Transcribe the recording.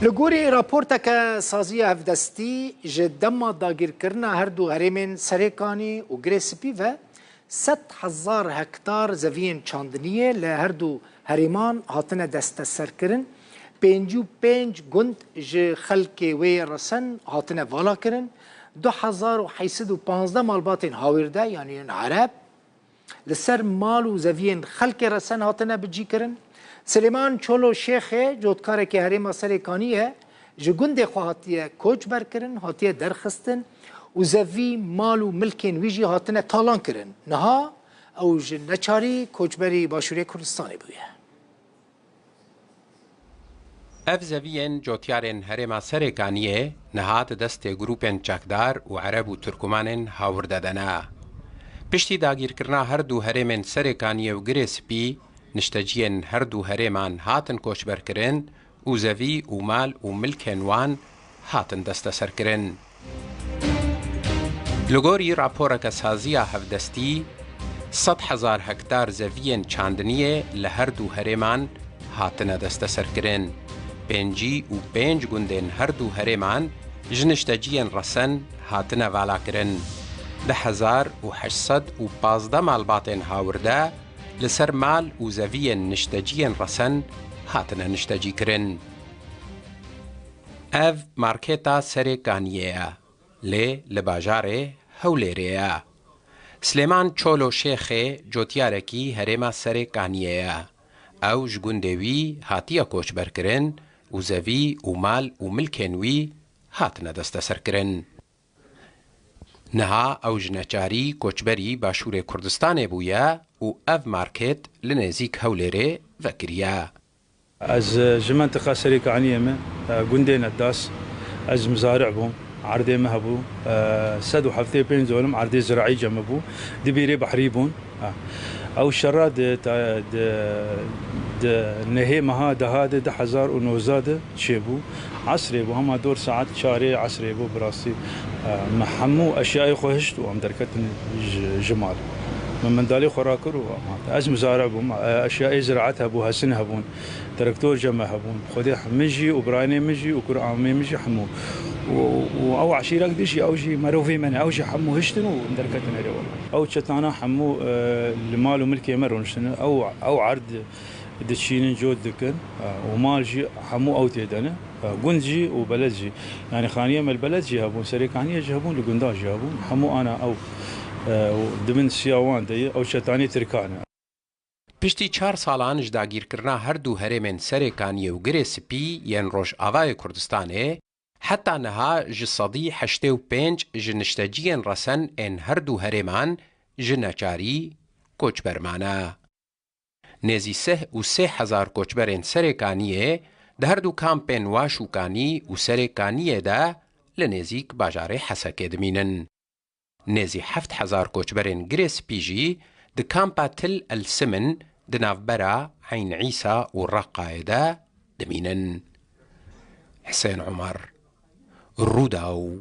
لگوری راپورتک سازی هفدستی جدما داگیر کرنا هر دو هرمین سریکانی و گریسپی و 100,000 هکتار زوین چاندنیه لهر دو هرمان هاتنه دست سر کرن 55 گند ج خلک وی رسن هاتنه والا کرن 2815 مالباتین هاورده یعنی عرب لسر مال و زوین خلک رسن هاتنه بجی کرن سلیمان چولو شیخ جوتکاره که هرما سریکانیه جگند خواهاتیه کوچ برکرن هاتیه درخستن و زوی مال و ملکین ویجی هاتنه تالان کرن نها او نچاری کوچبری باشوری کردستانی بویه اف زوین جوتیارن هرما سریکانیه نهات دست گروپن چکدار و عرب و ترکمانن هاورده دنا پشتی داگیر کرنا هر دو هرمن سریکانیه و گریسپی نشتجین هر دو هرمان هاتن کوچبر کرن و زوی و مال و ملکن وان هاتن دست سر کرن. لگوری راپورک سازی هفدستی 100,000 هکتار زوین چاندنیه لهر دو هرمان هاتن دست سر کرن. 55 گندن هر دو هرمان جنشتجین رسن هاتن والا کرن. 1815 مالباتن هاورده لسر مال و زوین نشتجین رسن هاتن نشتجی کرن. اف مارکتا سریکانیه لی لباجاره هولیریه. سلیمان چولو شیخ جوتیارکی هرما سریکانیه او جگندوی هاتیه کوچ برکرن و زوی و مال و ملکنوی هاتن دست سر کرن. نها او جنچاری کوچبری باشور کردستان بویا و اف مارکت لنزیک هولیره وکریه. از جمنطقه سریکانیه من گندین الداس از مزارع بوم عرضه مهبو سد وحفتي بين زولم عرضه زراعي جنبو دبيري بحري بون او شراد نهي مها دهاد 1009 شيبو عصري بو هم دور ساعات شاري عصري بو براسي محمو اشياء خوهشت وام دركت جمال من دالي خوراكر از مزارع بوم اشياء زراعتها بو هسن هبون تركتور جمع هبون خدي مجي وبرايني مجي وقرامي مجي حمو او عشيرك دشي او شي مروفي من او شي حمو هشتن ومدركتنا ريول او تشتانا حمو المال وملكي مرون او عرض دشين جود ذكر ومال جي حمو او تيدنا جندجي وبلدجي يعني خانيه من البلد جابون سريكانيه جابون لجنداج جابون حمو انا او دمن سیاوان دی او شتانی ترکانه. پشتی 4 سالان جداگیر کرنا هر دو هرمن سریکانیه و گریسپی ین روش آوای کردستانه حتی نها جصدی 85 جنشتجین رسن ان هر دو هرمان جنچاری کوچبرمانه. نزی 3,000 کوچبرین سریکانیه ده هر دو کامپین واشوکانی و سریکانیه ده لنزیک باجار حسکه دمینن. نزی 7,000 کوچبرین گریسپی جی د کامپا تل السمن د نافبرا عین عیسا و رقایده دمینن. حسین عمر روداو